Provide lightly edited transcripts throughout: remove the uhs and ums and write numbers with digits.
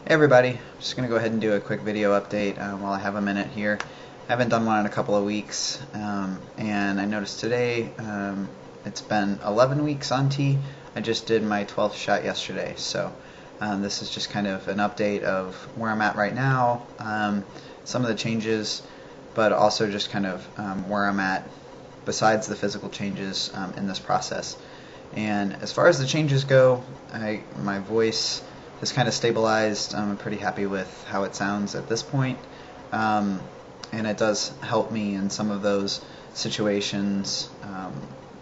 Hey everybody, I'm just going to go ahead and do a quick video update while I have a minute here. I haven't done one in a couple of weeks, and I noticed today it's been 11 weeks on T. I just did my 12th shot yesterday, so this is just kind of an update of where I'm at right now, some of the changes, but also just kind of where I'm at besides the physical changes in this process. And as far as the changes go, my voice has kind of stabilized. I'm pretty happy with how it sounds at this point. And it does help me in some of those situations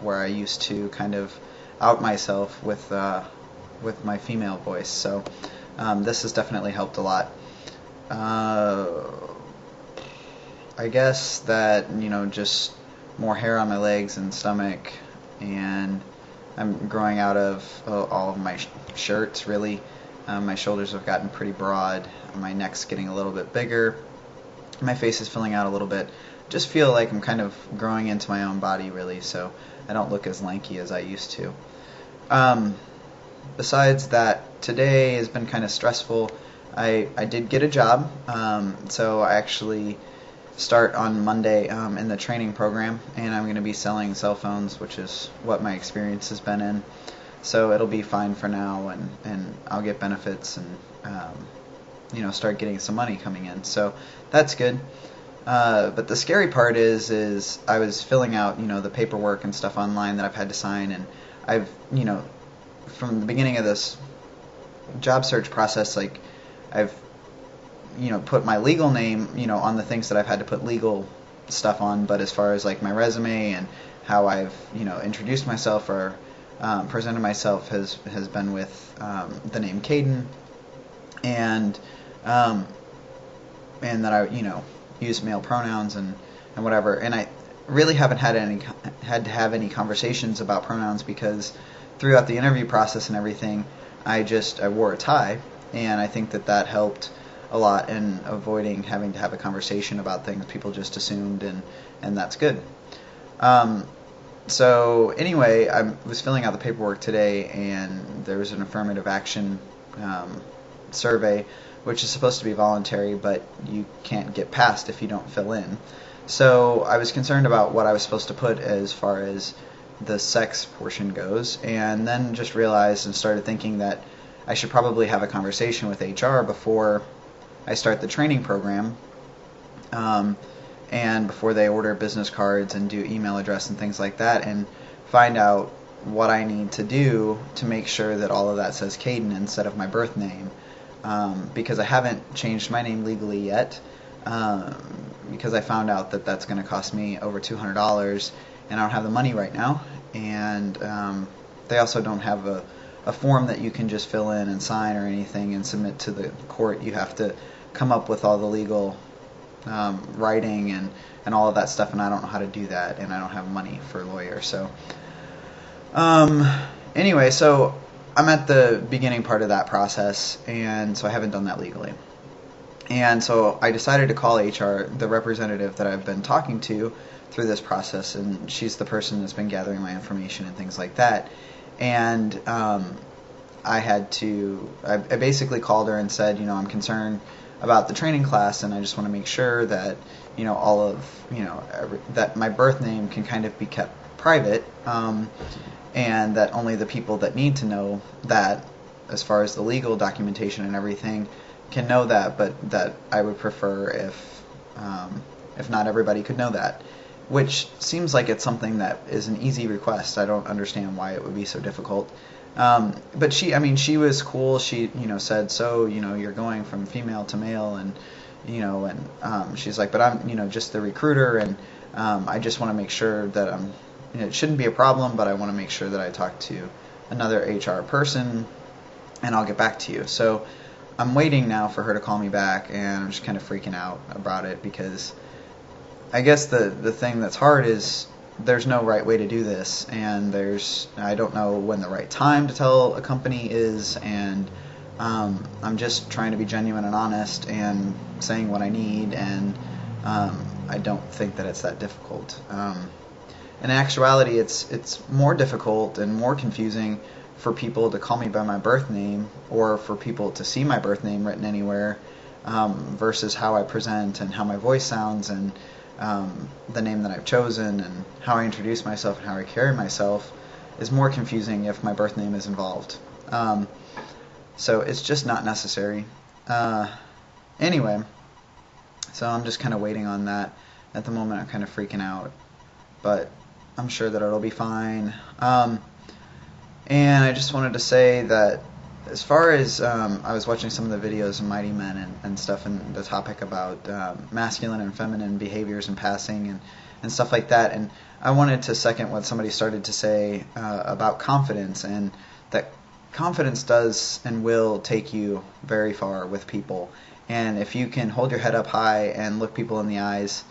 where I used to kind of out myself with my female voice. So this has definitely helped a lot. I guess that, just more hair on my legs and stomach, and I'm growing out of all of my shirts, really. My shoulders have gotten pretty broad, my neck's getting a little bit bigger, my face is filling out a little bit. Just feel like I'm kind of growing into my own body, really, so I don't look as lanky as I used to. Besides that, today has been kind of stressful. I did get a job, so I actually start on Monday in the training program, and I'm going to be selling cell phones, which is what my experience has been in. So it'll be fine for now, and I'll get benefits and start getting some money coming in. So that's good. But the scary part is I was filling out the paperwork and stuff online that I've had to sign, and I've from the beginning of this job search process, like I've put my legal name on the things that I've had to put legal stuff on, but as far as like my resume and how I've introduced myself or presented myself has been with the name Caden, and that I use male pronouns and whatever, and I really haven't had to have any conversations about pronouns because throughout the interview process and everything I wore a tie, and I think that helped a lot in avoiding having to have a conversation about things people just assumed, and that's good. So anyway, I was filling out the paperwork today, and there was an affirmative action survey, which is supposed to be voluntary, but you can't get passed if you don't fill in. So I was concerned about what I was supposed to put as far as the sex portion goes, and then just realized and started thinking that I should probably have a conversation with HR before I start the training program, and before they order business cards and do email address and things like that, and find out what I need to do to make sure that all of that says Caden instead of my birth name, because I haven't changed my name legally yet, because I found out that that's going to cost me over $200, and I don't have the money right now, and they also don't have a form that you can just fill in and sign or anything and submit to the court. You have to come up with all the legal writing and all of that stuff, and I don't know how to do that, and I don't have money for a lawyer. So anyway, so I'm at the beginning part of that process, and so I haven't done that legally. And so I decided to call HR, the representative that I've been talking to through this process, and she's the person that's been gathering my information and things like that. And I basically called her and said, I'm concerned about the training class, and I just want to make sure that all of that my birth name can kind of be kept private, and that only the people that need to know that, as far as the legal documentation and everything, can know that, but that I would prefer if not everybody could know that, which seems like it's something that is an easy request. I don't understand why it would be so difficult. But she was cool. She, said, so, you're going from female to male, and, she's like, but I'm, just the recruiter, and I just want to make sure that it shouldn't be a problem, but I want to make sure that I talk to another HR person, and I'll get back to you. So I'm waiting now for her to call me back, and I'm just kind of freaking out about it, because I guess the thing that's hard is there's no right way to do this, and I don't know when the right time to tell a company is, and I'm just trying to be genuine and honest and saying what I need, and I don't think that it's that difficult. In actuality, it's more difficult and more confusing for people to call me by my birth name or for people to see my birth name written anywhere, versus how I present and how my voice sounds and the name that I've chosen and how I introduce myself and how I carry myself is more confusing if my birth name is involved. So it's just not necessary. Anyway, so I'm just kind of waiting on that. At the moment, I'm kind of freaking out, but I'm sure that it'll be fine. And I just wanted to say that as far as I was watching some of the videos of Mighty Men and stuff, and the topic about masculine and feminine behaviors in passing and stuff like that, and I wanted to second what somebody started to say about confidence, and that confidence does and will take you very far with people. And if you can hold your head up high and look people in the eyes,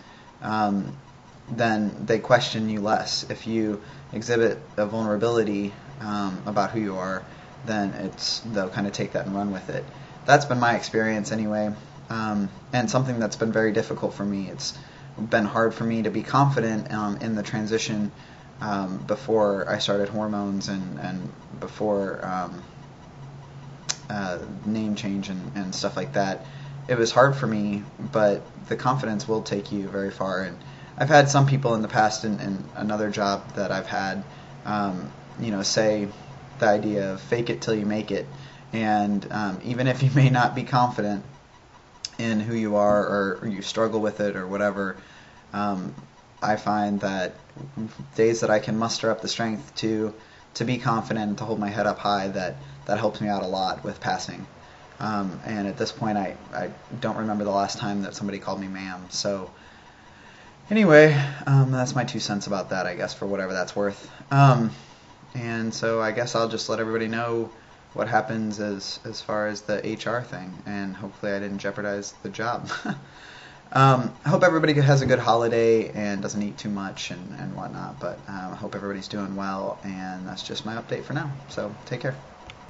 then they question you less. If you exhibit a vulnerability about who you are, then they'll kind of take that and run with it. That's been my experience anyway, and something that's been very difficult for me. It's been hard for me to be confident in the transition before I started hormones and before name change and stuff like that. It was hard for me, but the confidence will take you very far. And I've had some people in the past in another job that I've had, say the idea of fake it till you make it. And even if you may not be confident in who you are, or you struggle with it or whatever, I find that days that I can muster up the strength to be confident and to hold my head up high, that helps me out a lot with passing. And at this point, I don't remember the last time that somebody called me ma'am. So anyway, that's my 2 cents about that, I guess, for whatever that's worth. And so I guess I'll just let everybody know what happens as far as the HR thing, and hopefully I didn't jeopardize the job. I hope everybody has a good holiday and doesn't eat too much and whatnot, but I hope everybody's doing well, and that's just my update for now. So take care.